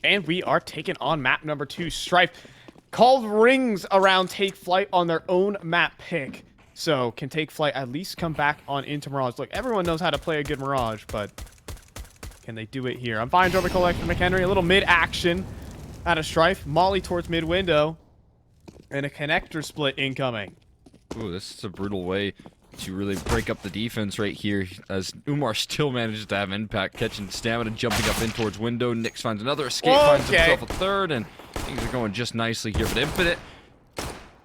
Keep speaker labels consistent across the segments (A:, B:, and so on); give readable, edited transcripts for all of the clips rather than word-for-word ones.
A: And we are taking on map number 2. Strife called rings around Take Flight on their own map pick. So can Take Flight at least come back on into Mirage? Look, everyone knows how to play a good Mirage, but can they do it here? I'm fine, Drummer Collector McHenry. A little mid-action out of Strife. Molly towards mid-window. And a connector split incoming.
B: Ooh, this is a brutal way to really break up the defense right here, as Umar still manages to have impact, catching stamina, jumping up in towards window. Nicx finds another escape, finds himself a third, and things are going just nicely here. But Infinite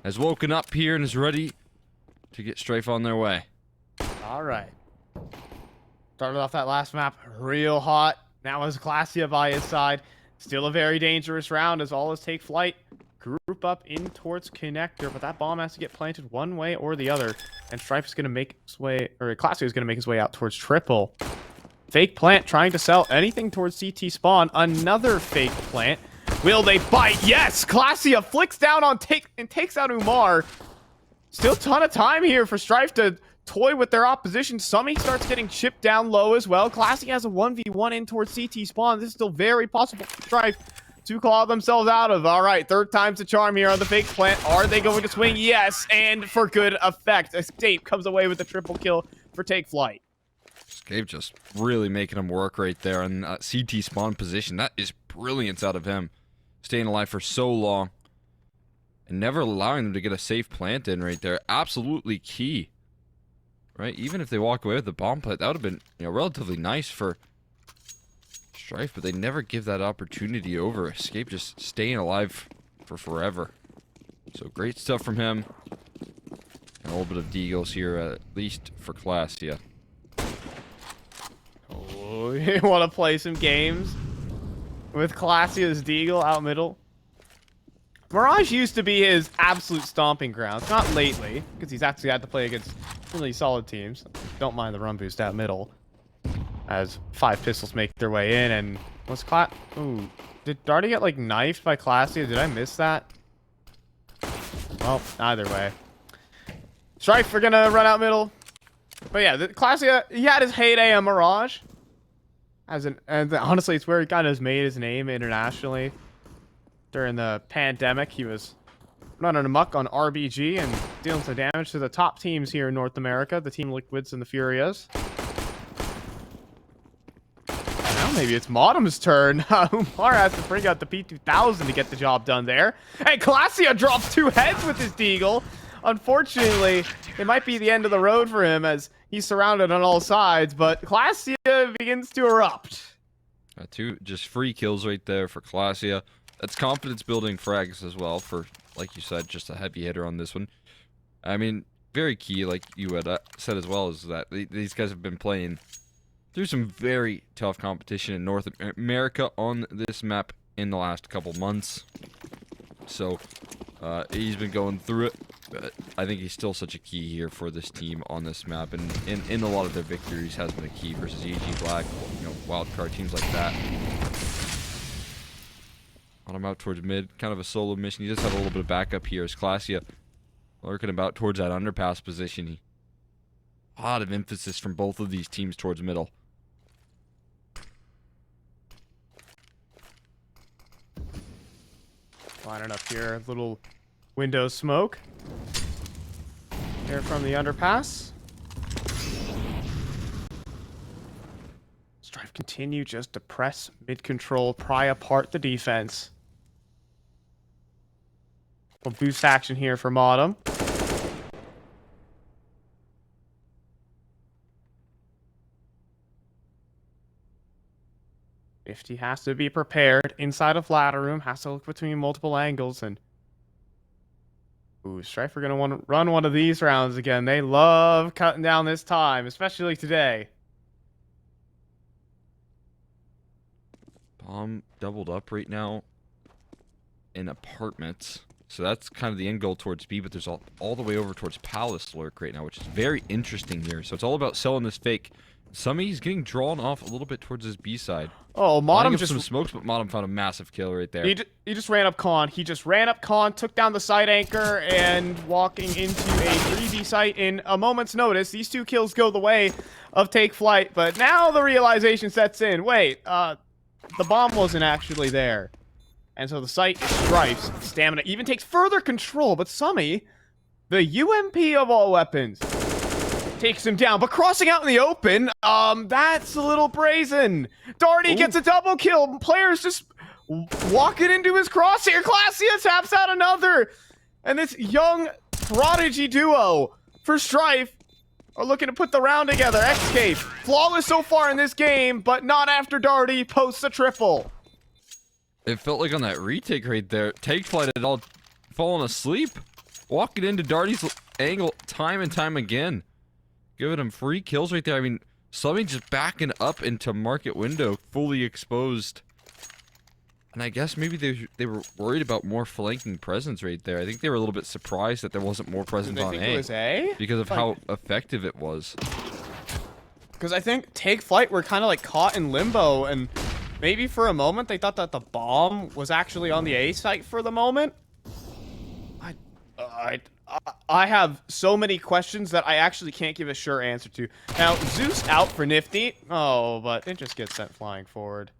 B: has woken up here and is ready to get Strife on their way.
A: All right. Started off that last map real hot. Now has Glacia by his side. Still a very dangerous round as all is Take Flight. Group up in towards connector, but that bomb has to get planted one way or the other. And Strife is going to make his way, or Glacia is going to make his way out towards triple. Fake plant trying to sell anything towards CT spawn. Another fake plant. Will they bite? Yes! Glacia flicks down on Take and takes out Umar. Still a ton of time here for Strife to toy with their opposition. Summy starts getting chipped down low as well. Glacia has a 1v1 in towards CT spawn. This is still very possible for Strife to claw themselves out of. All right, third time's the charm here on the fake plant. Are they going to swing? Yes, and for good effect. Escape comes away with a triple kill for Take Flight.
B: Escape just really making him work right there in CT spawn position. That is brilliance out of him. Staying alive for so long and never allowing them to get a safe plant in right there. Absolutely key. Right? Even if they walk away with the bomb plant, that would have been, you know, relatively nice for Strife, but they never give that opportunity over. Escape just staying alive for forever. So great stuff from him. And a little bit of deagles here, at least for Glacia.
A: Oh, you want to play some games with Glacia's deagle out middle? Mirage used to be his absolute stomping grounds. Not lately, because he's actually had to play against really solid teams. Don't mind the run boost out middle. As 5 pistols make their way in, and what's Ooh, did Darty get like knifed by Glacia? Did I miss that? Well, either way. Strife, we're gonna run out middle. But yeah, Glacia, he had his heyday on Mirage. And honestly, it's where he kind of made his name internationally. During the pandemic, he was running amok on RBG and dealing some damage to the top teams here in North America, the Team Liquids and the Furias. Maybe it's MotM's turn. Umar has to bring out the P2000 to get the job done there. And Glacia drops 2 heads with his deagle. Unfortunately, it might be the end of the road for him as he's surrounded on all sides, but Glacia begins to erupt.
B: 2 just free kills right there for Glacia. That's confidence building frags as well for, like you said, just a heavy hitter on this one. I mean, very key, like you had said as well, is that these guys have been playing through some very tough competition in North America on this map in the last couple months. So, he's been going through it, but I think he's still such a key here for this team on this map. And in a lot of their victories has been a key versus EG Black, you know, wildcard teams like that. On him out towards mid, kind of a solo mission. He does have a little bit of backup here as Glacia lurking about towards that underpass position. A lot of emphasis from both of these teams towards middle.
A: Lining up here, little window smoke. Here from the underpass. Strife continue just to press mid-control, pry apart the defense. Little boost action here for MotM. He has to be prepared inside of ladder room, has to look between multiple angles, and ooh, Strife are gonna want to run one of these rounds again. They love cutting down this time, especially today.
B: Bomb doubled up right now in apartments, so that's kind of the end goal towards B, but there's all the way over towards Palace lurk right now, which is very interesting here. So it's all about selling this fake. Summy's getting drawn off a little bit towards his B side.
A: Oh, MotM just
B: some smokes, but MotM found a massive kill right there.
A: He just ran up Con. He just ran up Con, took down the side anchor, and walking into a 3B site in a moment's notice. These 2 kills go the way of Take Flight, but now the realization sets in. Wait, the bomb wasn't actually there. And so the site Strife's stamina even takes further control, but Summy, the UMP of all weapons, takes him down. But crossing out in the open, that's a little brazen. Darty gets a double kill. Players just walking into his crosshair. Classia taps out another. And this young prodigy duo for Strife are looking to put the round together. Escape. Flawless so far in this game, but not after Darty posts a triple.
B: It felt like on that retake right there, Take Flight had all fallen asleep. Walking into Darty's angle time and time again. Giving him free kills right there. I mean, something just backing up into market window, fully exposed. And I guess maybe they were worried about more flanking presence right there. I think they were a little bit surprised that there wasn't more presence on
A: It was A?
B: because of how effective it was.
A: Because I think Take Flight were kind of like caught in limbo, and maybe for a moment they thought that the bomb was actually on the A site for the moment. I have so many questions that I actually can't give a sure answer to. Now, Zeus out for Nifty. Oh, but it just gets sent flying forward.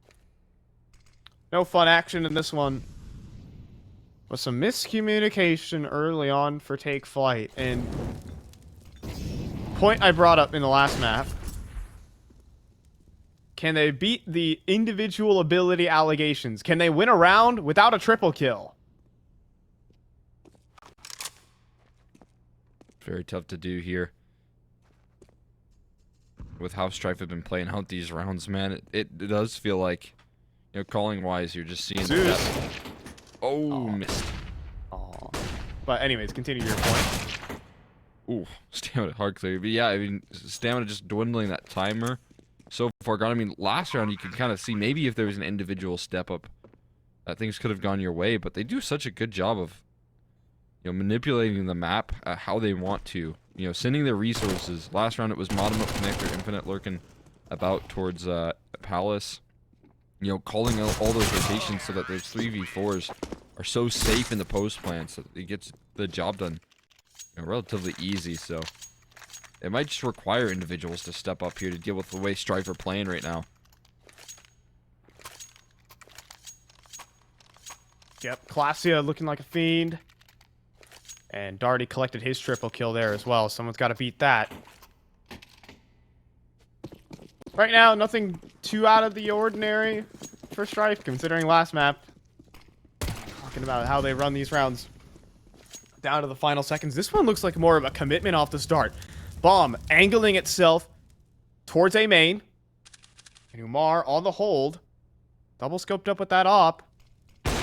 A: No fun action in this one. With some miscommunication early on for Take Flight. And point I brought up in the last map. Can they beat the individual ability allegations? Can they win a round without a triple kill?
B: Very tough to do here. With how Strife have been playing out these rounds, man, it does feel like, you know, calling wise, you're just seeing that. Oh, missed.
A: Oh. But anyways, continue your point.
B: Ooh, stamina hard clear. But yeah, I mean, stamina just dwindling that timer so far gone. I mean, last round you could kind of see maybe if there was an individual step up that things could have gone your way, but they do such a good job of, you know, manipulating the map how they want to. You know, sending their resources. Last round it was Modem Up Connector, Infinite lurking about towards Palace. You know, calling out all those rotations so that those 3v4s are so safe in the post plan so that it gets the job done, you know, relatively easy. So it might just require individuals to step up here to deal with the way Strife are playing right now.
A: Yep, Classia looking like a fiend. And Darty collected his triple kill there as well. Someone's got to beat that. Right now, nothing too out of the ordinary for Strife, considering last map. Talking about how they run these rounds down to the final seconds. This one looks like more of a commitment off the start. Bomb angling itself towards A main. And Umar on the hold. Double scoped up with that op.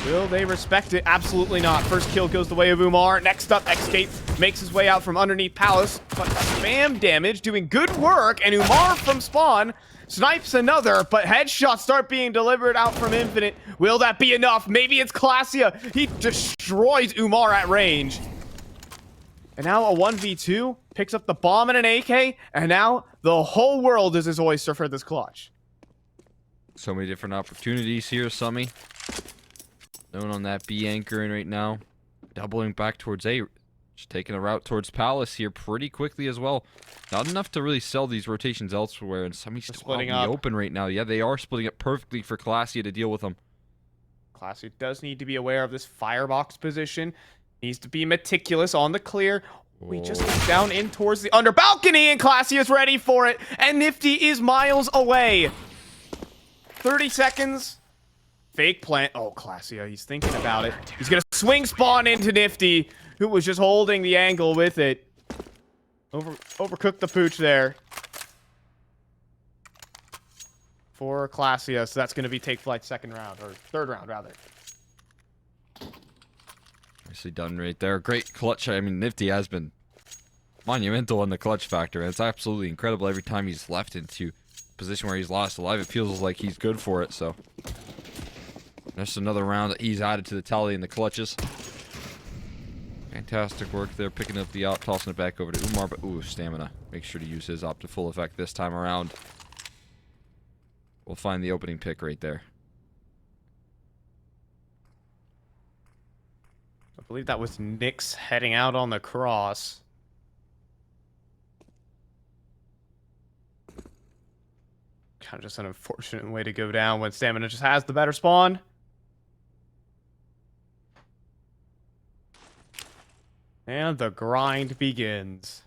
A: Will they respect it? Absolutely not. First kill goes the way of Umar. Next up, Escape makes his way out from underneath Palace. But spam damage, doing good work. And Umar from spawn snipes another. But headshots start being delivered out from Infinite. Will that be enough? Maybe it's Classia. He destroys Umar at range. And now a 1v2. Picks up the bomb and an AK. And now the whole world is his oyster for this clutch.
B: So many different opportunities here, Summy. Known on that B anchoring right now. Doubling back towards A. Just taking a route towards Palace here pretty quickly as well. Not enough to really sell these rotations elsewhere. And Summy's still out in the open right now. Yeah, they are splitting up perfectly for Classia to deal with them.
A: Classia does need to be aware of this firebox position. Needs to be meticulous on the clear. We just get down in towards the under balcony, and Classia is ready for it. And Nifty is miles away. 30 seconds. Fake plant. Oh, Classia, he's thinking about it. He's going to swing spawn into Nifty, who was just holding the angle with it. Overcooked the pooch there. For Classia, so that's going to be Take Flight's second round, or third round, rather.
B: Nicely done right there. Great clutch. I mean, Nifty has been monumental in the clutch factor. And it's absolutely incredible every time he's left into a position where he's lost alive. It feels like he's good for it, so... That's another round that he's added to the tally in the clutches. Fantastic work there, picking up the op, tossing it back over to Umar, but ooh, stamina. Make sure to use his op to full effect this time around. We'll find the opening pick right there.
A: I believe that was nicx heading out on the cross. kind of just an unfortunate way to go down when Stamina just has the better spawn. And the grind begins.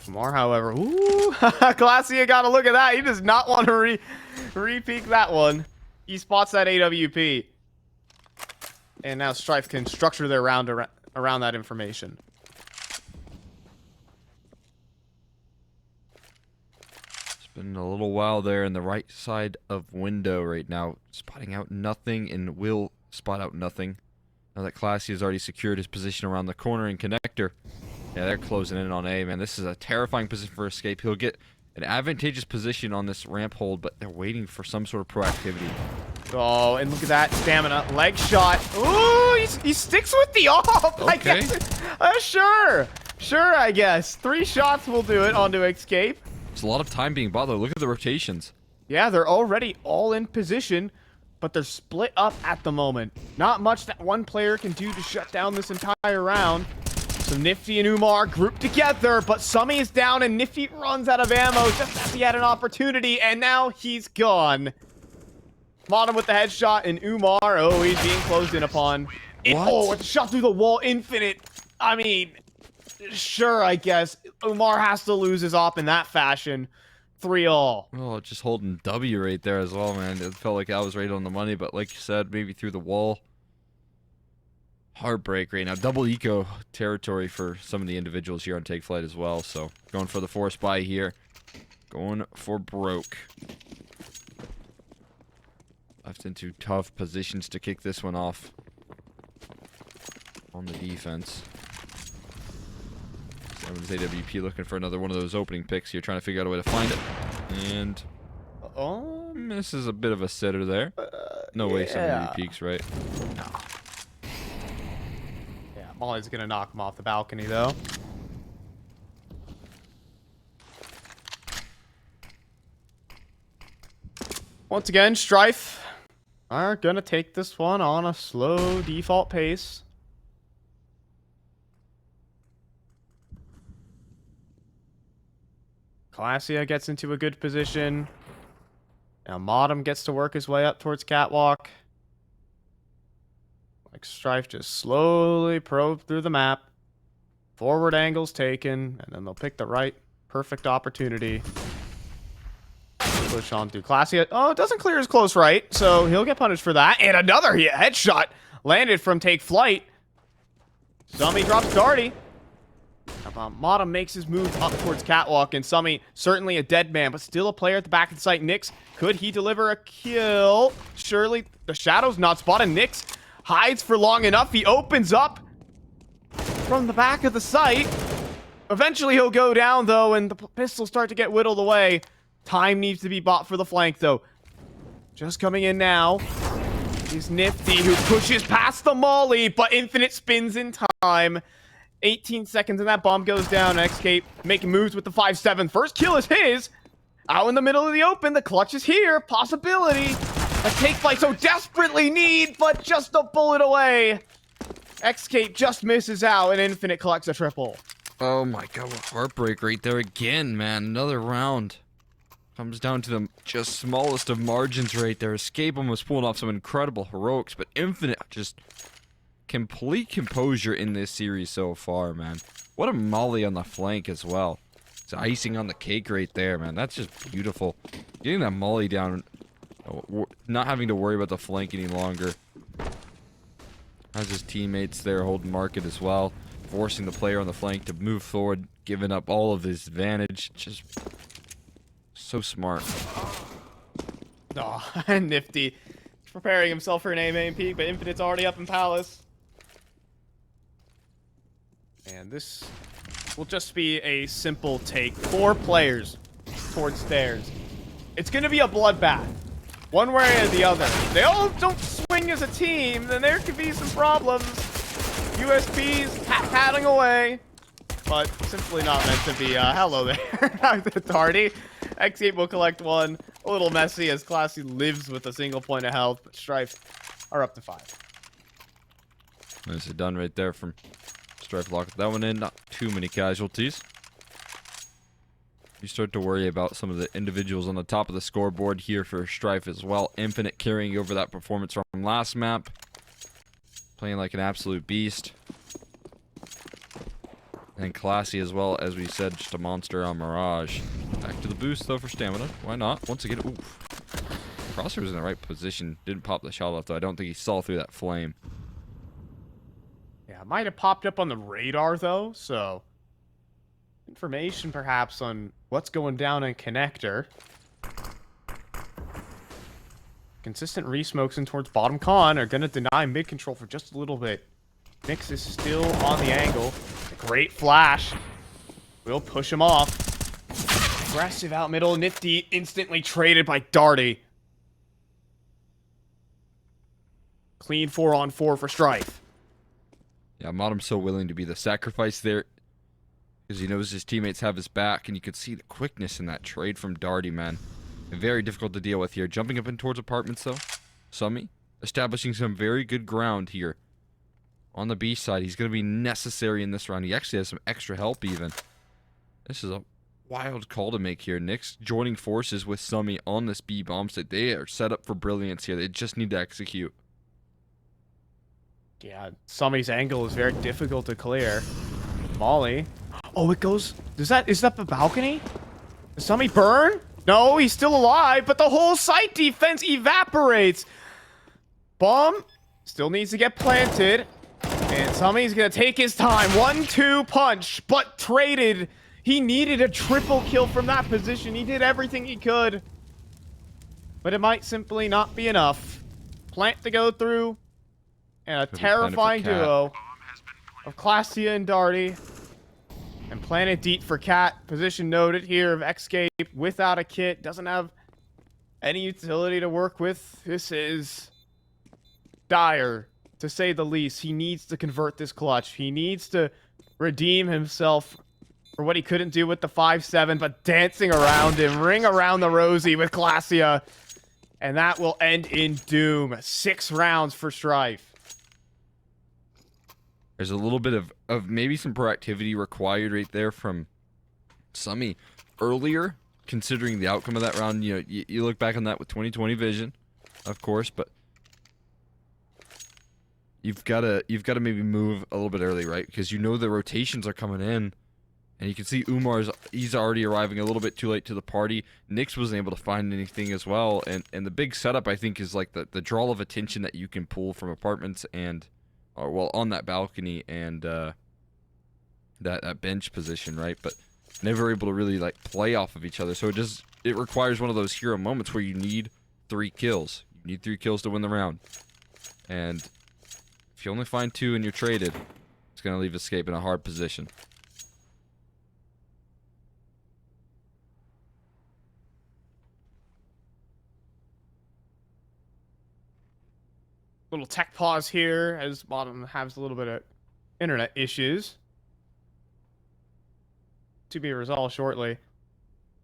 A: Umar, however, ooh, Glacia got a look at that. He does not want to re-peek that one. He spots that AWP. And now Strife can structure their round around that information.
B: It's been a little while there in the right side of window right now. Spotting out nothing and will spot out nothing. Now that Classy has already secured his position around the corner and connector. Yeah, they're closing in on A, man. This is a terrifying position for Escape. He'll get an advantageous position on this ramp hold, but they're waiting for some sort of proactivity.
A: Oh, and look at that Stamina. Leg shot. Ooh, he sticks with the off.
B: Okay.
A: I guess. Sure. Sure, I guess. 3 shots will do it onto Escape.
B: There's a lot of time being bought, though. Look at the rotations.
A: Yeah, they're already all in position, but they're split up at the moment. Not much that one player can do to shut down this entire round. So Nifty and Umar group together, but Summy is down and Nifty runs out of ammo just as he had an opportunity, and now he's gone. Bottom with the headshot, and Umar, oh, he's being closed in upon.
B: What?
A: Oh, it's a shot through the wall, infinite. I mean, sure, I guess. Umar has to lose his op in that fashion. 3-all.
B: Oh, just holding W right there as well, man. It felt like I was right on the money, but like you said, maybe through the wall. Heartbreak right now. Double eco territory for some of the individuals here on Take Flight as well. So going for the force buy here. Going for broke. Left into tough positions to kick this one off. On the defense. Seven's AWP looking for another one of those opening picks here. Trying to figure out a way to find it. And... misses a bit of a sitter there. No way somebody peeks, right?
A: Molly's gonna knock him off the balcony, though. Once again, Strife are gonna take this one on a slow default pace. Glacia gets into a good position. Now Modem gets to work his way up towards Catwalk. Like Strife just slowly probe through the map. Forward angles taken, and then they'll pick the right perfect opportunity. Push on through Glacia. Oh, it doesn't clear his close right, so he'll get punished for that. And another headshot landed from Take Flight. Summy drops Guardy. Modem makes his move up towards Catwalk, and Summy certainly a dead man, but still a player at the back of the site. Nix, could he deliver a kill? Surely the Shadow's not spotted. Nix hides for long enough. He opens up from the back of the site. Eventually he'll go down, though, and the pistols start to get whittled away. Time needs to be bought for the flank, though. Just coming in now is Nifty, who pushes past the molly, but Infinite spins in time. 18 seconds and that bomb goes down. Escape making moves with the 5-7. First kill is his. Out in the middle of the open. The clutch is here. Possibility. A Take Flight so desperately need, but just a bullet away. Escape just misses out, and Infinite collects a triple.
B: Oh my god, what heartbreak right there again, man. Another round. Comes down to the just smallest of margins right there. Escape almost pulling off some incredible heroics, but Infinite just complete composure in this series so far, man. What a molly on the flank as well. It's icing on the cake right there, man. That's just beautiful. Getting that molly down, not having to worry about the flank any longer. Has his teammates there holding market as well, forcing the player on the flank to move forward, giving up all of his advantage. Just so smart.
A: Oh, Nifty. He's preparing himself for an main peak, but Infinite's already up in Palace. And this will just be a simple take. 4 players towards stairs. It's going to be a bloodbath. One way or the other. They all don't swing as a team, then there could be some problems. USP's patting away. But simply not meant to be. Hello there. Tardy. X8 will collect 1. A little messy as Classy lives with a single point of health, but Strife are up to 5.
B: Nicely done right there from Strife. Lock that one in. Not too many casualties. You start to worry about some of the individuals on the top of the scoreboard here for Strife as well. Infinite carrying over that performance from last map. Playing like an absolute beast. And Classy as well, as we said, just a monster on Mirage. Back to the boost though for stamina. Why not? Once again, oof. Crosser was in the right position. Didn't pop the shot off though. I don't think he saw through that flame.
A: Yeah, it might have popped up on the radar though, so information perhaps on what's going down in connector. Consistent resmokes in towards bottom con are going to deny mid control for just a little bit. Nix is still on the angle. A great flash. Will push him off. Aggressive out middle. Nifty instantly traded by Darty. Clean 4-on-4 for Strife.
B: Yeah, Motom's so willing to be the sacrifice there. Because he knows his teammates have his back. And you can see the quickness in that trade from Darty, man. And very difficult to deal with here. Jumping up in towards apartments, though. Summy establishing some very good ground here. On the B side, he's going to be necessary in this round. He actually has some extra help, even. This is a wild call to make here. Nicx joining forces with Summy on this B bomb site. They are set up for brilliance here. They just need to execute.
A: Yeah, Summy's angle is very difficult to clear. Molly. Oh, it goes... is that the balcony? Does Summy burn? No, he's still alive, but the whole site defense evaporates. Bomb still needs to get planted. And Summy's going to take his time. 1-2 punch, but traded. He needed a triple kill from that position. He did everything he could. But it might simply not be enough. Plant to go through. And a terrifying duo of Classia and Darty. And planted deep for Cat. Position noted here of Escape without a kit. Doesn't have any utility to work with. This is dire, to say the least. He needs to convert this clutch. He needs to redeem himself for what he couldn't do with the 5-7, but dancing around him. Ring around the rosy with Classia. And that will end in doom. 6 rounds for Strife.
B: There's a little bit of maybe some proactivity required right there from Summy earlier, considering the outcome of that round. You know, you look back on that with 20/20 vision, of course, but you've got to maybe move a little bit early, right? Because you know the rotations are coming in, and you can see he's already arriving a little bit too late to the party. Nicx wasn't able to find anything as well, and the big setup I think is like the draw of attention that you can pull from apartments and. Or, well, on that balcony and that bench position, right? But never able to really like play off of each other. So it requires one of those hero moments where you need 3 kills. You need 3 kills to win the round. And if you only find 2 and you're traded, it's gonna leave Escape in a hard position.
A: Little tech pause here as Bottom has a little bit of internet issues to be resolved shortly.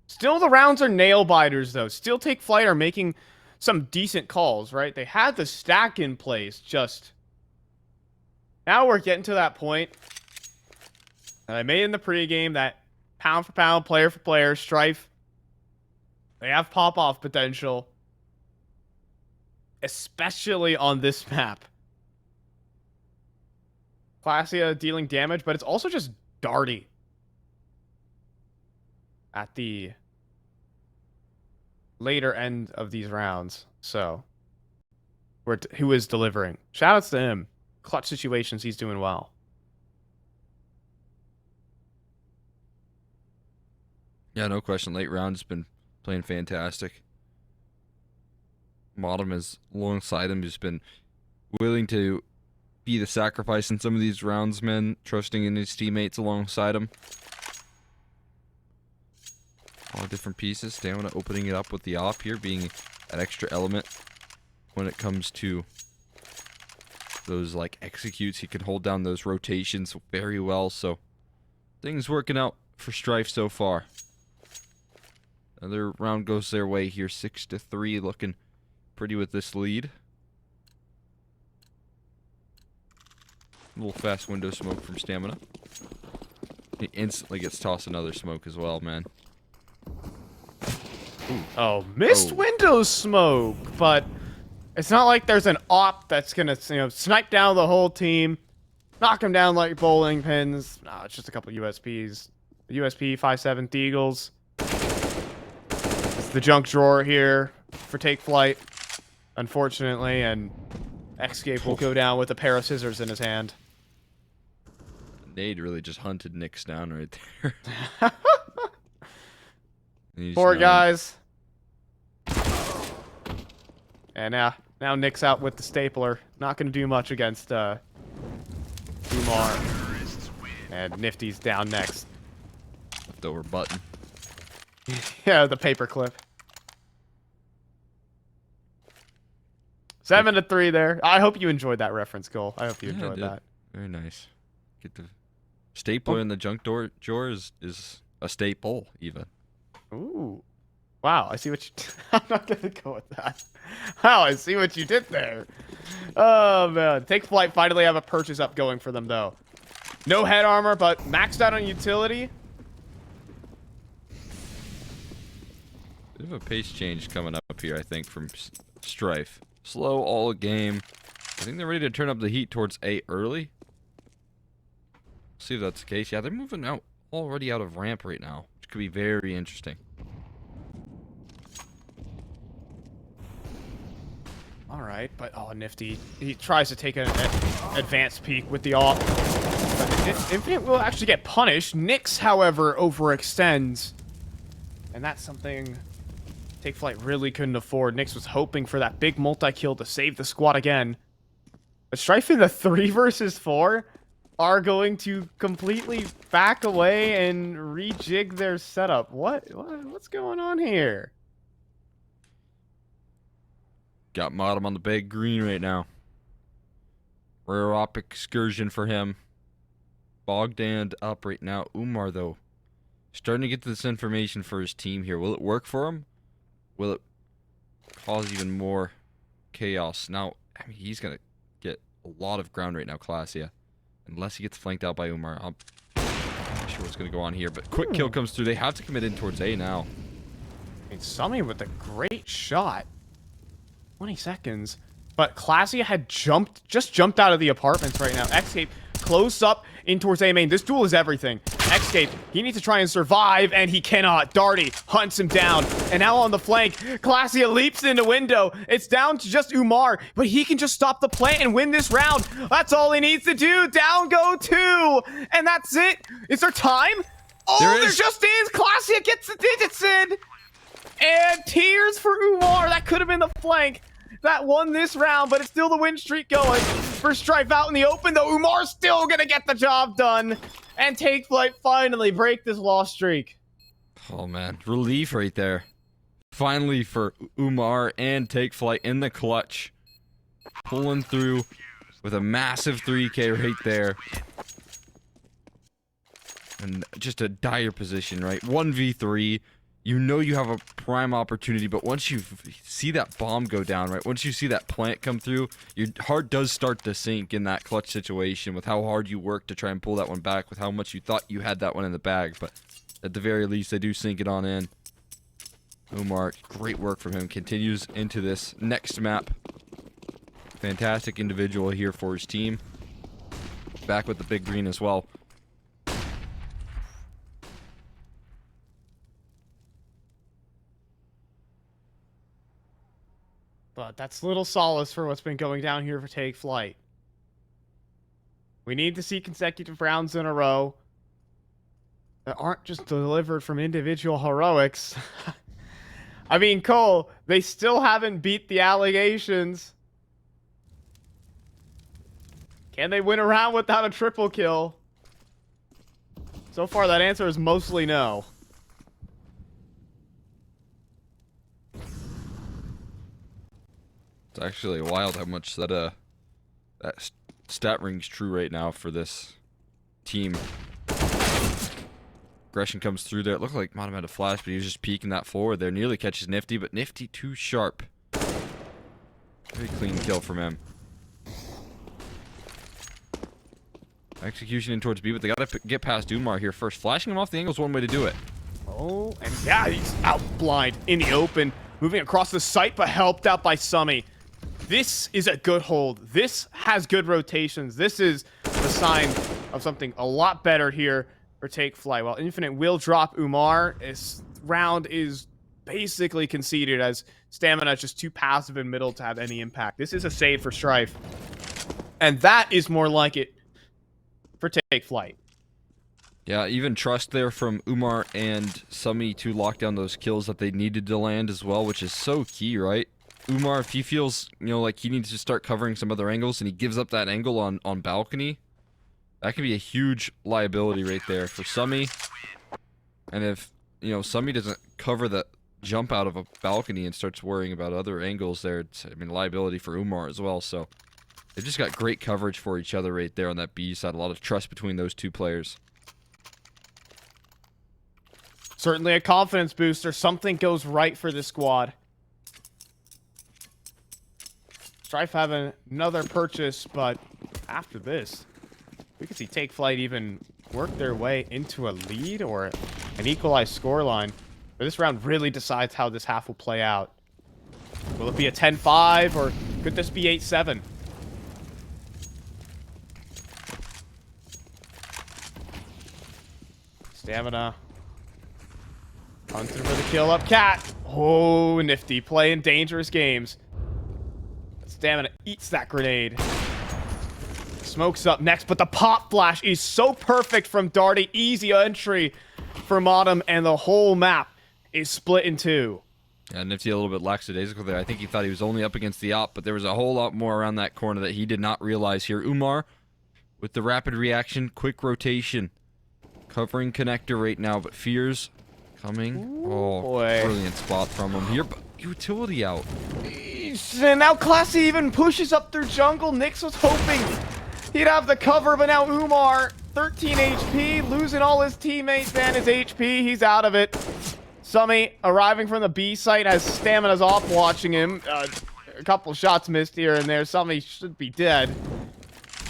A: Still, the rounds are nail biters though. Still, Take Flight are making some decent calls, right? They had the stack in place. Just now we're getting to that point that I made in the pregame. That pound for pound, player for player, Strife. They have pop off potential. Especially on this map. Classia dealing damage, but it's also just Darty at the later end of these rounds. So, who is delivering? Shoutouts to him. Clutch situations, he's doing well.
B: Yeah, no question. Late round has been playing fantastic. Bottom is alongside him, just been willing to be the sacrifice in some of these rounds, man, trusting in his teammates alongside him. All different pieces. Stamina opening it up with the op here, being that extra element when it comes to those like executes. He can hold down those rotations very well, so things working out for Strife so far. Another round goes their way here, 6-3, looking pretty with this lead. A little fast window smoke from Stamina. He instantly gets tossed another smoke as well, man.
A: Oh, missed
B: Oh.
A: window smoke, but it's not like there's an op that's gonna, snipe down the whole team, knock them down like bowling pins. No, it's just a couple USPs. The USP 5.7 Eagles. It's the junk drawer here for Take Flight, unfortunately, and Escape will go down with a pair of scissors in his hand.
B: Nade really just hunted nicx down right there.
A: Poor guys. And now nicx out with the stapler. Not going to do much against Umar. And Nifty's down next.
B: Leftover button.
A: Yeah, the paperclip. 7-3 there. I hope you enjoyed that reference, Cole. I hope you enjoyed that.
B: Very nice. Get the stapler in the junk drawer is a staple, even.
A: Ooh. Wow, I see what you... I'm not going to go with that. Wow, I see what you did there. Oh, man. Take Flight finally have a purchase up going for them, though. No head armor, but maxed out on utility.
B: Bit of a pace change coming up here, I think, from Strife. Slow all game. I think they're ready to turn up the heat towards A early. See if that's the case. Yeah, they're moving out already out of ramp right now, which could be very interesting.
A: All right, but oh, Nifty. He tries to take an advanced peek with the AWP. But Infinite will actually get punished. nicx, however, overextends. And that's something Take Flight really couldn't afford. nicx was hoping for that big multi-kill to save the squad again. But Strife in the 3 versus 4 are going to completely back away and rejig their setup. What's going on here?
B: Got Modem on the big green right now. Rare op excursion for him. Bogdan up right now. Umar, though, starting to get to this information for his team here. Will it work for him? Will it cause even more chaos? Now, I mean, he's going to get a lot of ground right now, Classia. Unless he gets flanked out by Umar. I'm not sure what's going to go on here, but quick kill comes through. They have to commit in towards A now.
A: I mean, Summy with a great shot. 20 seconds. But Classia had just jumped out of the apartments right now. Escape close up in towards A main. This duel is everything. Escape, he needs to try and survive, and he cannot. Darty hunts him down. And now on the flank, Classia leaps into window. It's down to just Umar, but he can just stop the plant and win this round. That's all he needs to do. Down go 2. And that's it. Is there time? Oh, there just is. Classia gets the digits in. And tears for Umar. That could have been the flank that won this round, but it's still the win streak going. For Strife out in the open, though, Umar's still gonna get the job done. And Take Flight finally break this loss streak.
B: Oh, man. Relief right there. Finally for Umar and Take Flight in the clutch. Pulling through with a massive 3K right there. And just a dire position, right? 1v3. You know you have a prime opportunity, but once you see that bomb go down, right? Once you see that plant come through, your heart does start to sink in that clutch situation with how hard you work to try and pull that one back, with how much you thought you had that one in the bag. But at the very least, they do sink it on in. Umar, great work from him. Continues into this next map. Fantastic individual here for his team. Back with the big green as well.
A: But that's little solace for what's been going down here for Take Flight. We need to see consecutive rounds in a row that aren't just delivered from individual heroics. I mean, Cole, they still haven't beat the allegations. Can they win a round without a triple kill? So far, that answer is mostly no.
B: It's actually wild how much that stat rings true right now for this team. Aggression comes through there. It looked like Modem had a flash, but he was just peeking that forward there. Nearly catches Nifty, but Nifty too sharp. Very clean kill from him. Execution in towards B, but they gotta get past Umar here first. Flashing him off the angle is one way to do it.
A: Oh, and yeah, he's out blind in the open, moving across the site, but helped out by Summy. This is a good hold. This has good rotations. This is a sign of something a lot better here for Take Flight. While Infinite will drop Umar, this round is basically conceded as Stamina is just too passive in middle to have any impact. This is a save for Strife. And that is more like it for Take Flight.
B: Yeah, even trust there from Umar and Summy to lock down those kills that they needed to land as well, which is so key, right? Umar, if he feels, like he needs to start covering some other angles and he gives up that angle on balcony, that could be a huge liability right there for Summy. And if, Summy doesn't cover the jump out of a balcony and starts worrying about other angles there, it's, liability for Umar as well. So they've just got great coverage for each other right there on that B side. A lot of trust between those two players.
A: Certainly a confidence booster. Something goes right for this squad. Strife having another purchase, but after this, we could see Take Flight even work their way into a lead or an equalized scoreline. But this round really decides how this half will play out. Will it be a 10-5 or could this be 8-7? Stamina. Hunting for the kill up Cat. Oh, nifty. Playing dangerous games. Stamina eats that grenade. Smoke's up next, but the pop flash is so perfect from Darty. Easy entry for Modem, and the whole map is split in two.
B: Yeah, Nifty a little bit lackadaisical there. I think he thought he was only up against the op, but there was a whole lot more around that corner that he did not realize here. Umar with the rapid reaction, quick rotation. Covering connector right now, but Fears coming.
A: Ooh,
B: oh,
A: boy.
B: Brilliant spot from him here, but utility out.
A: And now Classy even pushes up through jungle. Nicx was hoping he'd have the cover, but now Umar, 13 HP, losing all his teammates and his HP. He's out of it. Summy arriving from the B site has Stamina's off watching him. A couple shots missed here and there. Summy should be dead.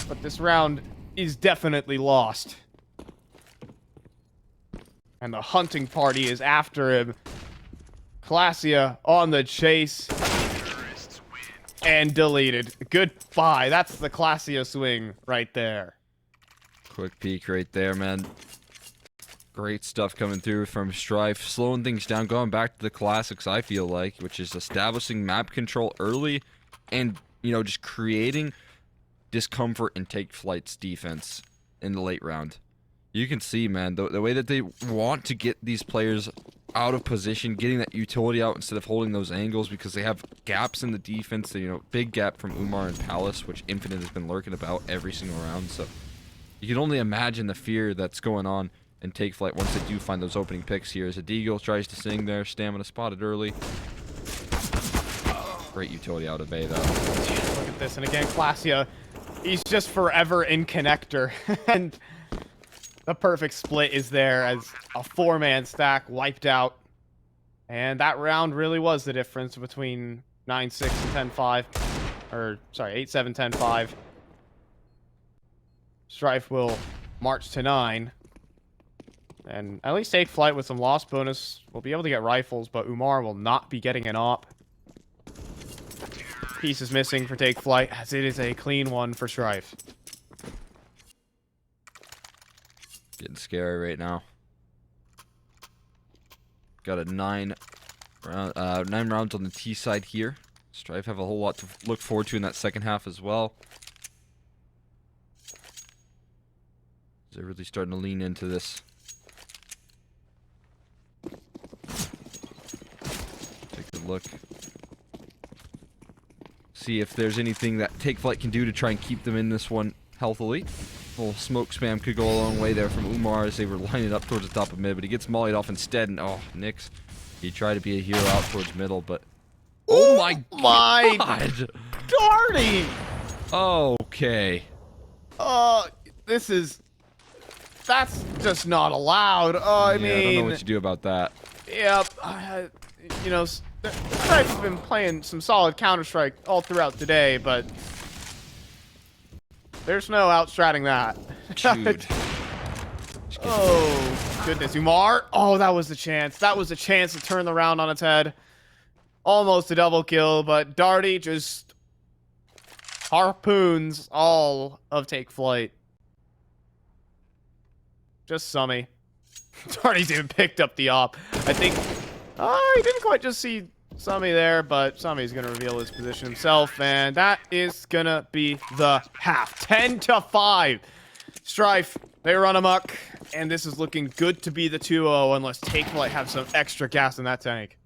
A: But this round is definitely lost. And the hunting party is after him. Classia on the chase. And deleted. Goodbye. That's the Classia swing right there.
B: Quick peek right there, man. Great stuff coming through from Strife. Slowing things down, going back to the classics, I feel like, which is establishing map control early and, just creating discomfort and Take Flight's defense in the late round. You can see, man, the way that they want to get these players out of position, getting that utility out instead of holding those angles because they have gaps in the defense. Big gap from Umar and Palace, which Infinite has been lurking about every single round. So you can only imagine the fear that's going on in Take Flight once they do find those opening picks here. As Deagle tries to sing there, Stamina spotted early. Great utility out of A, though.
A: Look at this, and again, Classia, he's just forever in connector. And the perfect split is there as a 4-man stack wiped out. And that round really was the difference between 9-6 and 10-5. Or, sorry, 8-7, 10-5. Strife will march to 9. And at least Take Flight with some loss bonus will be able to get rifles, but Umar will not be getting an op. Piece is missing for Take Flight, as it is a clean one for Strife.
B: Getting scary right now. Got a 9 rounds on the T side here. Strife have a whole lot to look forward to in that second half as well. They're really starting to lean into this. Take a look. See if there's anything that Take Flight can do to try and keep them in this one healthily. A little smoke spam could go a long way there from Umar as they were lining up towards the top of mid, but he gets mollied off instead, and oh, Nicx, he tried to be a hero out towards middle, but oh my god!
A: Darty!
B: Okay.
A: That's just not allowed. I mean,
B: I don't know what you do about that.
A: Yep. Strife's been playing some solid Counter-Strike all throughout today, but there's no outstratting that.
B: Dude.
A: Oh, goodness. Umar. Oh, that was the chance. That was the chance to turn the round on its head. Almost a double kill, but Darty just harpoons all of Take Flight. Just Summy. Darty's even picked up the op. I think... he didn't quite just see Summy there, but Summy's going to reveal his position himself, and that is going to be the half. 10-5. Strife, they run amok, and this is looking good to be the 2-0 unless Take Flight have some extra gas in that tank.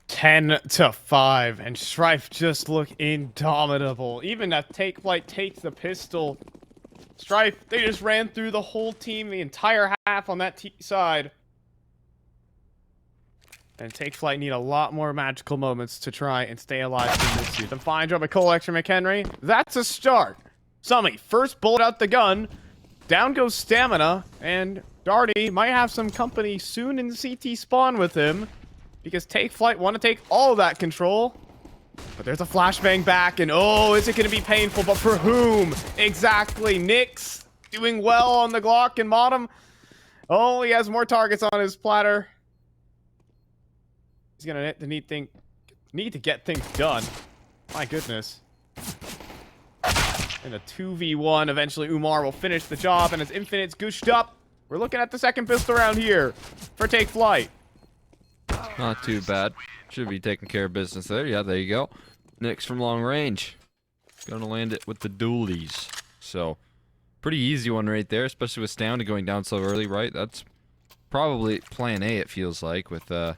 A: Ten to 5, and Strife just look indomitable. Even if Take Flight takes the pistol, Strife, they just ran through the whole team, the entire half on that side. And Take Flight need a lot more magical moments to try and stay alive in this season. The fine job by Cole Extra McHenry. That's a start. Summy, first bullet out the gun. Down goes Stamina, and Darty might have some company soon in CT spawn with him. Because Take Flight want to take all of that control. But there's a flashbang back, and oh, is it going to be painful? But for whom? Exactly. Nicx doing well on the Glock and Motm. Oh, he has more targets on his platter. He's going to need to get things done. My goodness. In a 2v1, eventually Umar will finish the job, and as Infinite's gooshed up, we're looking at the second pistol round here for Take Flight.
B: Not too bad. Should be taking care of business there. Yeah, there you go. Nicx from long range. Gonna land it with the dualies. So, pretty easy one right there, especially with Stamina going down so early, right? That's probably plan A, it feels like, with, you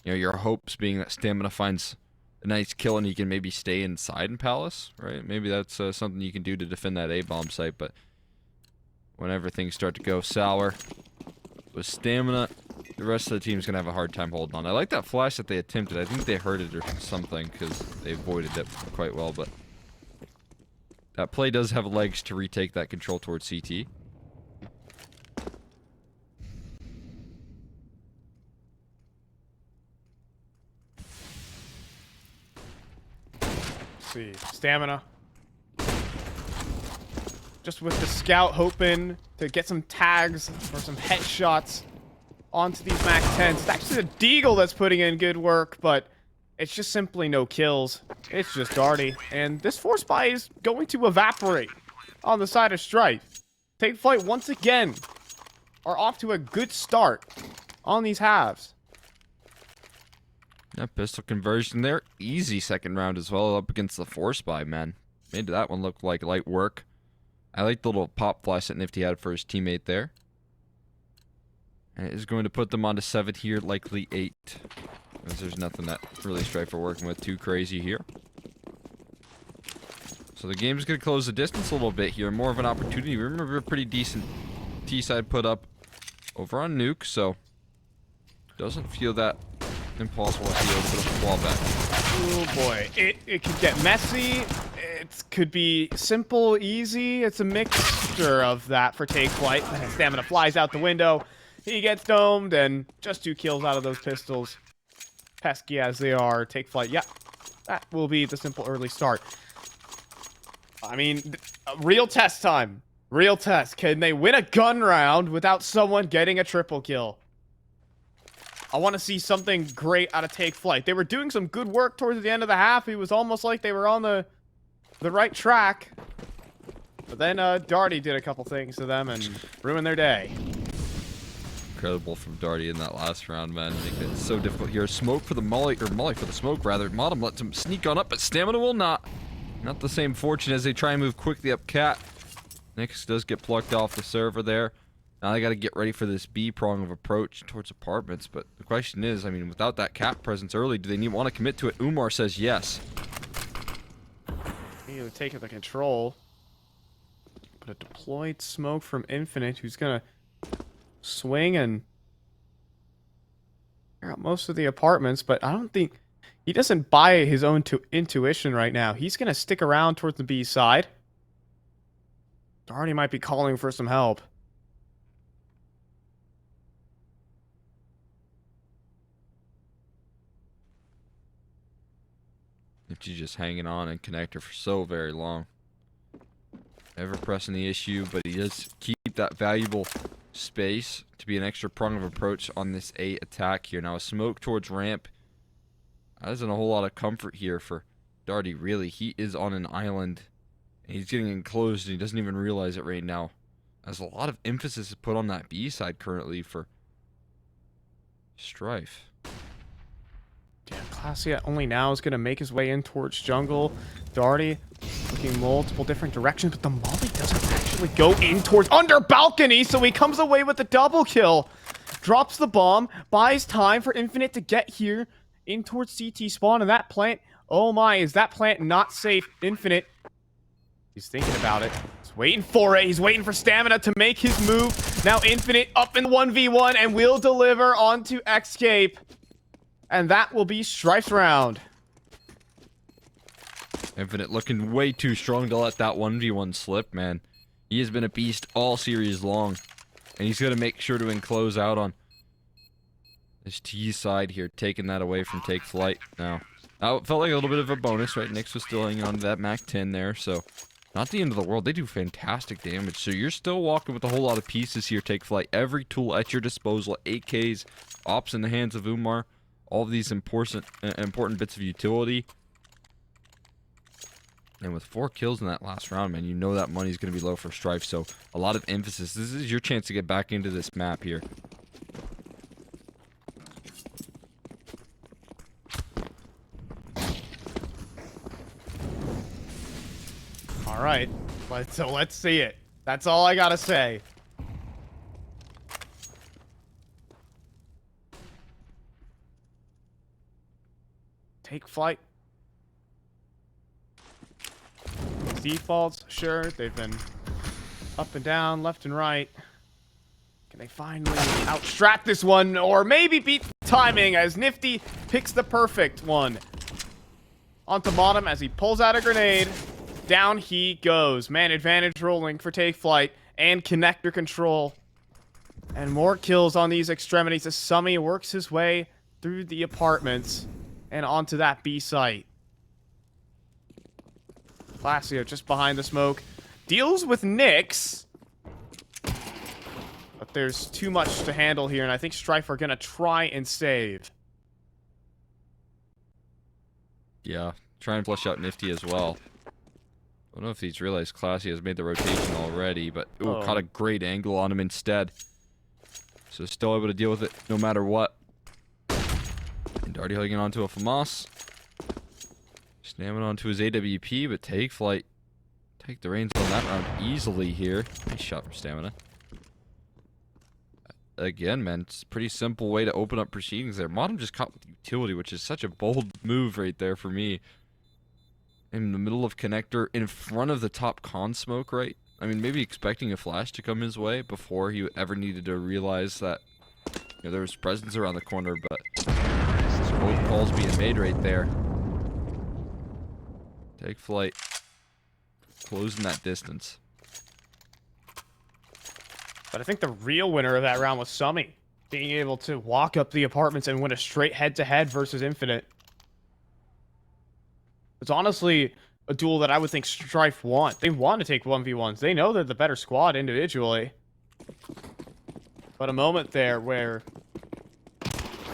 B: know, your hopes being that Stamina finds a nice kill and he can maybe stay inside in Palace, right? Maybe that's something you can do to defend that A-bomb site, but whenever things start to go sour with Stamina, the rest of the team's gonna have a hard time holding on. I like that flash that they attempted. I think they heard it or something because they avoided it quite well, but that play does have legs to retake that control towards CT.
A: See, Stamina. Just with the scout hoping to get some tags or some headshots onto these Mac 10s. It's actually the Deagle that's putting in good work, but it's just simply no kills. It's just Darty. And this force buy is going to evaporate on the side of Strife. Take Flight once again are off to a good start on these halves.
B: Yeah, pistol conversion there. Easy second round as well up against the force buy, man. Made that one look like light work. I like the little pop flash that Nifty had for his teammate there. And it is going to put them on to 7 here, likely 8. As there's nothing that really Strife are working with too crazy here. So the game's going to close the distance a little bit here. More of an opportunity. Remember, a pretty decent T-side put up over on Nuke, so doesn't feel that impossible to be able to put up a wall back.
A: Oh boy, it could get messy. It could be simple, easy. It's a mixture of that for Take Flight. Stamina flies out the window. He gets domed, and just 2 kills out of those pistols. Pesky as they are, Take Flight. Yeah, that will be the simple early start. I mean, real test time. Real test. Can they win a gun round without someone getting a triple kill? I want to see something great out of Take Flight. They were doing some good work towards the end of the half. It was almost like they were on the right track. But then Darty did a couple things to them and ruined their day.
B: Incredible from Darty in that last round, man. Making it so difficult here. Smoke for the Molly, or Molly for the smoke, rather. Modem lets him sneak on up, but Stamina will not. Not the same fortune as they try and move quickly up Cat. Nicx does get plucked off the server there. Now they got to get ready for this B prong of approach towards apartments. But the question is, I mean, without that Cat presence early, do they want to commit to it? Umar says yes.
A: He's taking the control. But a deployed smoke from Infinite, who's gonna swing and clear out most of the apartments. But I don't think he doesn't buy his own intuition right now. He's gonna stick around towards the B side. Darty might be calling for some help.
B: She's just hanging on and connector for so very long. Never pressing the issue, but he does keep that valuable space to be an extra prong of approach on this A attack here. Now a smoke towards ramp. That isn't a whole lot of comfort here for Darty, really. He is on an island. And he's getting enclosed and he doesn't even realize it right now. As a lot of emphasis is put on that B side currently for Strife.
A: Yeah, Classy only now is going to make his way in towards jungle. Darty looking multiple different directions, but the Molly doesn't actually go in towards under balcony, so he comes away with the double kill. Drops the bomb, buys time for Infinite to get here in towards CT spawn, and that plant, oh my, is that plant not safe? Infinite, he's thinking about it. He's waiting for it. He's waiting for Stamina to make his move. Now Infinite up in 1v1 and will deliver onto Escape. And that will be Strife's round.
B: Infinite looking way too strong to let that 1v1 slip, man. He has been a beast all series long. And he's going to make sure to enclose out on this T side here, taking that away from Take Flight now. Now, it felt like a little bit of a bonus, right? Nicx was still hanging on to that Mac 10 there, so not the end of the world. They do fantastic damage, so you're still walking with a whole lot of pieces here, Take Flight. Every tool at your disposal, AKs, ops in the hands of Umar. All of these important bits of utility. And with 4 kills in that last round, man, you know that money's going to be low for Strife. So a lot of emphasis. This is your chance to get back into this map here.
A: right. So let's see it. That's all I gotta say. Take flight. Defaults, sure. They've been up and down, left and right. Can they finally outstrat this one, or maybe beat the timing as Nifty picks the perfect one? Onto bottom as he pulls out a grenade. Down he goes. Man advantage rolling for Take Flight and connector control. And more kills on these extremities as Summy works his way through the apartments and onto that B site. Classio just behind the smoke. Deals with nicx. But there's too much to handle here, and I think Strife are going to try and save.
B: Yeah, try and flush out Nifty as well. I don't know if he's realized Classy has made the rotation already, but caught a great angle on him instead. So still able to deal with it no matter what. And Darty hugging onto a FAMAS. Snamming onto his AWP, but Take Flight take the reins on that round easily here. Nice shot from Stamina. Again, man, it's a pretty simple way to open up proceedings there. Modem just caught with utility, which is such a bold move right there for me. In the middle of connector, in front of the top con smoke, right? I mean, maybe expecting a flash to come his way before he ever needed to realize that there was presence around the corner, but both calls being made right there. Take Flight, closing that distance.
A: But I think the real winner of that round was Summy, being able to walk up the apartments and win a straight head-to-head versus Infinite. It's honestly a duel that I would think Strife want. They want to take 1v1s. They know they're the better squad individually. But a moment there where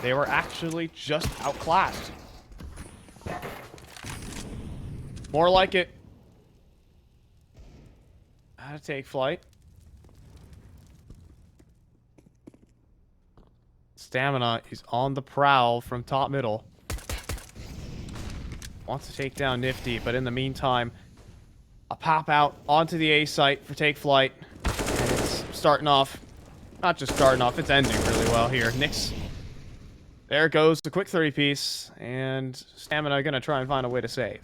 A: they were actually just outclassed. More like it. How to Take Flight. Stamina is on the prowl from top middle. Wants to take down Nifty, but in the meantime, a pop out onto the A site for Take Flight. And it's starting off, not just starting off, it's ending really well here. nicx. There goes the quick 30-piece, and Stamina gonna try and find a way to save.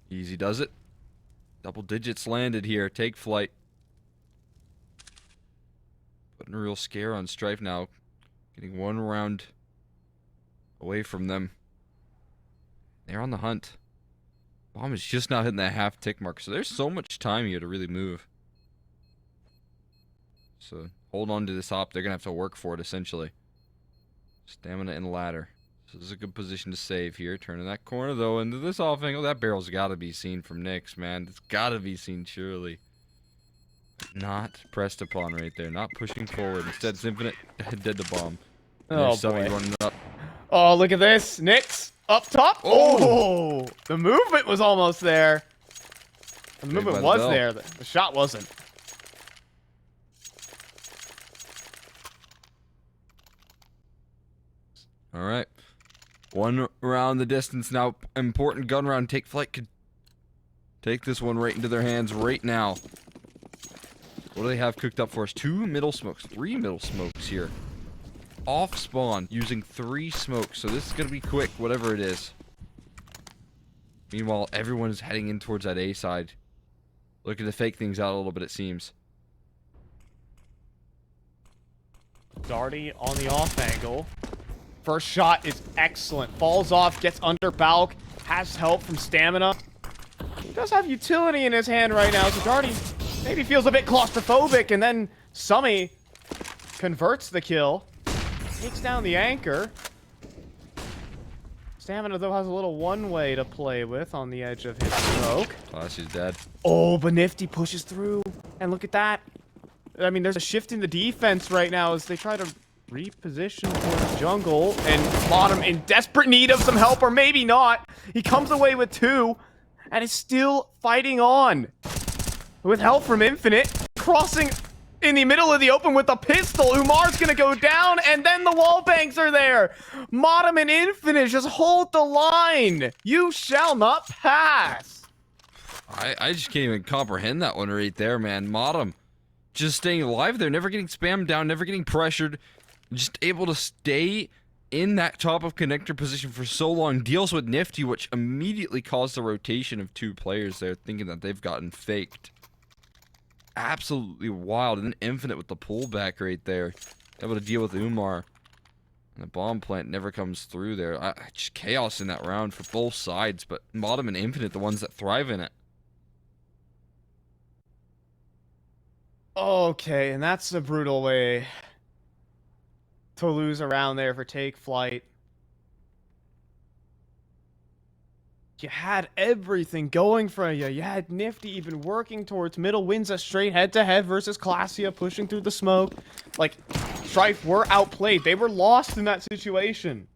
B: Easy does it. Double digits landed here. Take Flight. Putting a real scare on Strife now. Getting one round away from them. They're on the hunt. Bomb is just now hitting that half tick mark, so there's so much time here to really move. So hold on to this op. They're going to have to work for it, essentially. Stamina and ladder. So this is a good position to save here. Turning that corner, though, into this off angle. That barrel's got to be seen from nicx, man. It's got to be seen, surely. Not pressed upon right there. Not pushing forward. Instead, it's Infinite dead to bomb.
A: Oh,
B: boy. Running up.
A: Oh, look at this. nicx up top. Oh, the movement was almost there. The movement was there. The shot wasn't.
B: All right. One round the distance now. Important gun round. Take Flight could take this one right into their hands right now. What do they have cooked up for us? 2 middle smokes. 3 middle smokes here. Off spawn using 3 smokes. So this is going to be quick, whatever it is. Meanwhile, everyone is heading in towards that A side. Looking to fake things out a little bit, it seems.
A: Darty on the off angle. First shot is excellent. Falls off, gets under Balk, has help from Stamina. He does have utility in his hand right now, so Darty maybe feels a bit claustrophobic, and then Summy converts the kill. Takes down the anchor. Stamina, though, has a little one-way to play with on the edge of his smoke.
B: Classy's dead.
A: Oh, but Nifty pushes through. And look at that. I mean, there's a shift in the defense right now as they try to reposition towards jungle. And Bottom in desperate need of some help, or maybe not. He comes away with 2 and is still fighting on. With help from Infinite, crossing in the middle of the open with a pistol. Umar's gonna go down, and then the wall banks are there. nicx and Infinite just hold the line. You shall not pass.
B: I just can't even comprehend that one right there, man. nicx just staying alive there, never getting spammed down, never getting pressured, just able to stay in that top of connector position for so long. Deals with Nifty, which immediately caused the rotation of 2 players there, thinking that they've gotten faked. Absolutely wild. And then Infinite with the pullback right there, able to deal with Umar. And the bomb plant never comes through there. Just chaos in that round for both sides, but nicx and Infinite, the ones that thrive in it.
A: Okay, and that's a brutal way to lose around there for Take Flight. You had everything going for you. You had Nifty even working towards middle, wins a straight head-to-head versus Classia, pushing through the smoke. Like, Strife were outplayed. They were lost in that situation.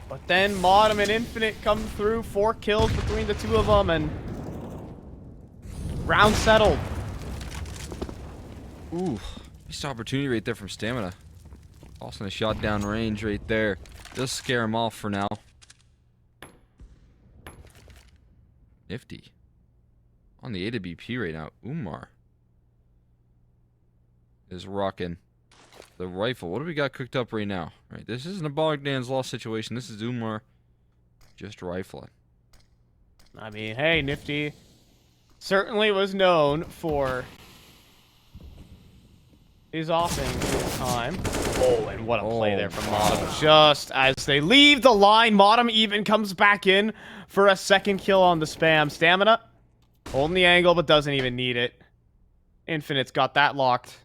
A: But then nicx and Infinite come through, 4 kills between the 2 of them, and round settled.
B: Ooh, missed opportunity right there from Stamina. Also a shot down range right there. Just scare him off for now. Nifty. On the AWP right now. Umar is rocking the rifle. What do we got cooked up right now? Right, this isn't a Bogdan's Law situation. This is Umar just rifling.
A: I mean, hey, Nifty certainly was known for his offense time. Oh, and what a play there from nicx. Just as they leave the line, nicx even comes back in for a second kill on the spam. Stamina holding the angle, but doesn't even need it. Infinite's got that locked.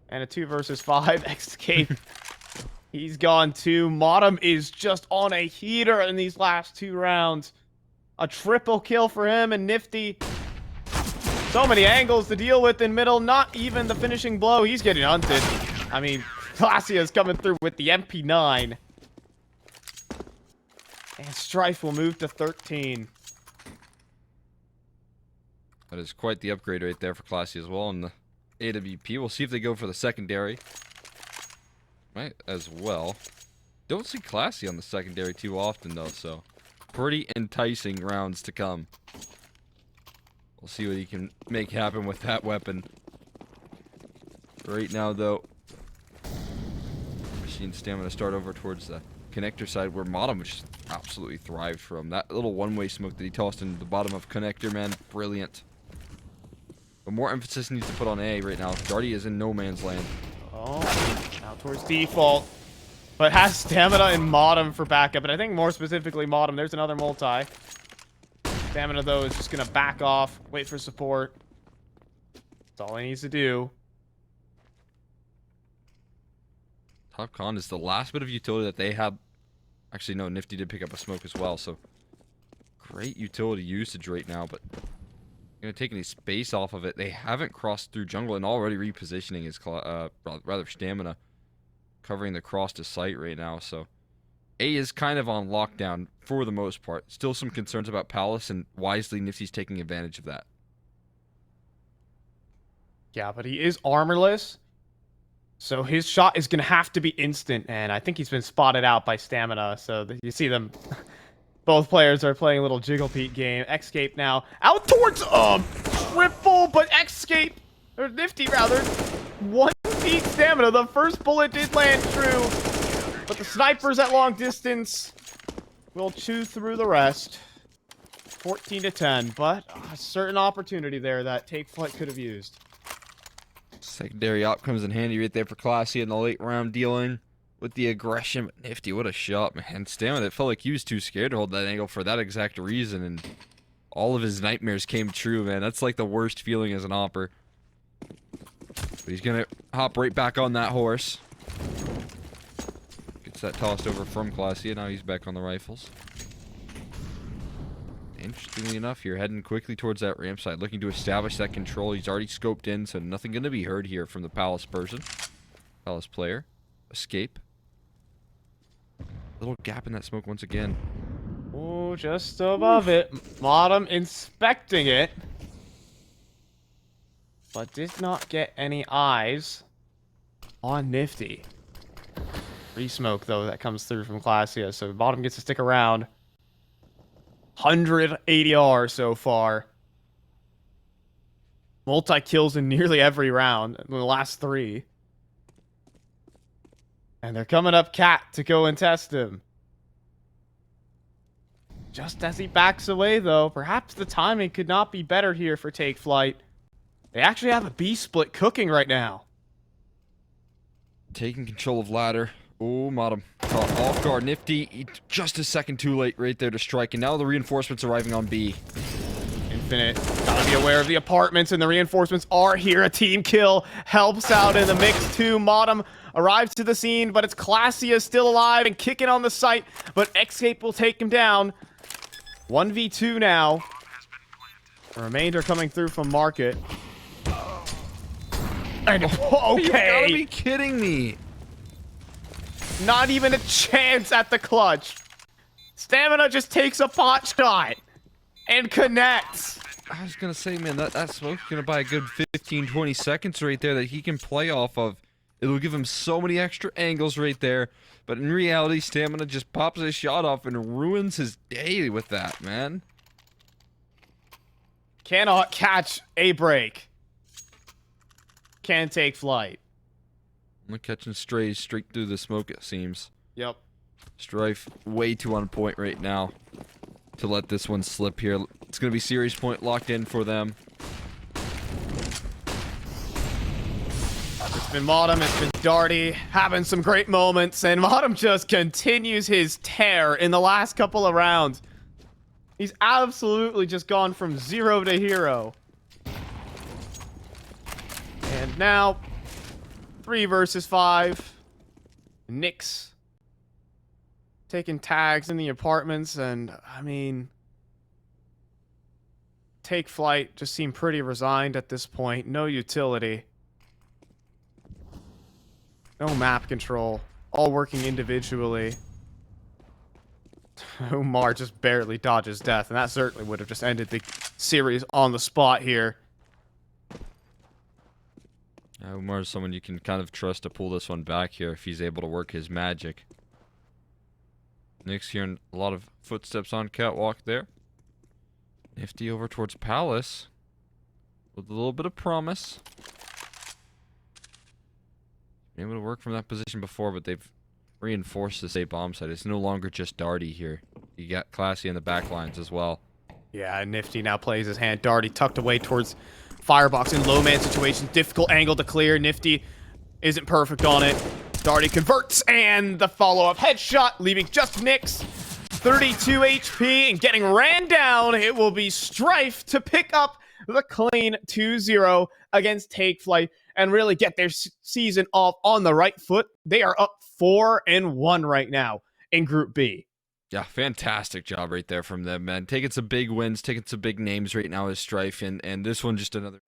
A: And a 2 versus 5 escape. He's gone too. nicx is just on a heater in these last 2 rounds. A triple kill for him, and Nifty. So many angles to deal with in middle. Not even the finishing blow. He's getting hunted. I mean, Classia's coming through with the MP9. And Strife will move to 13.
B: That is quite the upgrade right there for Classy as well. And the AWP, we'll see if they go for the secondary. Might as well. Don't see Classy on the secondary too often though, so pretty enticing rounds to come. We'll see what he can make happen with that weapon. Right now, though, we're seeing Stamina start over towards the connector side, where nicx just absolutely thrived from. That little one-way smoke that he tossed into the bottom of connector, man, brilliant. But more emphasis needs to put on A right now. Darty is in no man's land.
A: Oh, out towards default. But has Stamina and nicx for backup, and I think more specifically nicx. There's another multi. Stamina, though, is just going to back off, wait for support. That's all he needs to do.
B: Top Con is the last bit of utility that they have. Actually, no, Nifty did pick up a smoke as well, so great utility usage right now, but going to take any space off of it. They haven't crossed through jungle, and already repositioning his rather Stamina, covering the cross to sight right now, so A is kind of on lockdown for the most part. Still some concerns about Palace, and wisely Nifty's taking advantage of that.
A: Yeah, but he is armorless, so his shot is going to have to be instant, and I think he's been spotted out by Stamina, so you see them. Both players are playing a little Jiggle Pete game. Escape now. Out towards, triple, but Escape, or Nifty rather, 1 feet Stamina. The first bullet did land true. But the snipers at long distance will chew through the rest. 14-10, but a certain opportunity there that Take Flight could have used.
B: Secondary op comes in handy right there for Classy in the late round, dealing with the aggression. But Nifty, what a shot, man. Stamina, it felt like he was too scared to hold that angle for that exact reason, and all of his nightmares came true, man. That's like the worst feeling as an opper. But he's going to hop right back on that horse. That tossed over from Classy, and now he's back on the rifles. Interestingly enough, you're heading quickly towards that ramp side, looking to establish that control. He's already scoped in, so nothing going to be heard here from the Palace person. Palace player. Escape. Little gap in that smoke once again.
A: Oh, just above it. Bottom inspecting it. But did not get any eyes on Nifty. Free smoke, though, that comes through from Classia. So bottom gets to stick around. 100 ADR so far. Multi-kills in nearly every round in the last 3. And they're coming up Cat to go and test him. Just as he backs away, though, perhaps the timing could not be better here for Take Flight. They actually have a B split cooking right now.
B: Taking control of ladder. Oh, Modem. Caught off guard. Nifty, just a second too late right there to strike. And now the reinforcements arriving on B.
A: Infinite, gotta be aware of the apartments, and the reinforcements are here. A team kill helps out in the mix too. Modem arrives to the scene, but it's Classia still alive and kicking on the site, but Escape will take him down. 1v2 now. The remainder coming through from Market. And, okay.
B: You gotta be kidding me.
A: Not even a chance at the clutch. Stamina just takes a pot shot and connects.
B: I was gonna say, man, that smoke's gonna buy a good 15-20 seconds right there that he can play off of. It'll give him so many extra angles right there. But in reality, Stamina just pops his shot off and ruins his day with that, man.
A: Cannot catch a break. Can take Flight.
B: I'm catching strays straight through the smoke, it seems.
A: Yep.
B: Strife way too on point right now to let this one slip here. It's going to be series point locked in for them.
A: It's been Modem, it's been Darty, having some great moments, and Modem just continues his tear in the last couple of rounds. He's absolutely just gone from 0 to hero. And now, 3 versus 5. nicx taking tags in the apartments, and I mean, Take Flight just seemed pretty resigned at this point. No utility. No map control. All working individually. Umar just barely dodges death, and that certainly would have just ended the series on the spot here.
B: Umar is someone you can kind of trust to pull this one back here if he's able to work his magic. nicx hearing a lot of footsteps on catwalk there. Nifty over towards Palace with a little bit of promise. Been able to work from that position before, but they've reinforced this A bomb site. It's no longer just Darty here. You got Classy in the back lines as well.
A: Yeah, Nifty now plays his hand. Darty tucked away towards Firebox in low man situations. Difficult angle to clear. Nifty isn't perfect on it. Darty converts, and the follow-up headshot, leaving just nicx. 32 HP, and getting ran down. It will be Strife to pick up the clean 2-0 against Take Flight and really get their season off on the right foot. They are up 4-1 right now in Group B.
B: Yeah, fantastic job right there from them, man. Taking some big wins, taking some big names right now as Strife, and this one just another...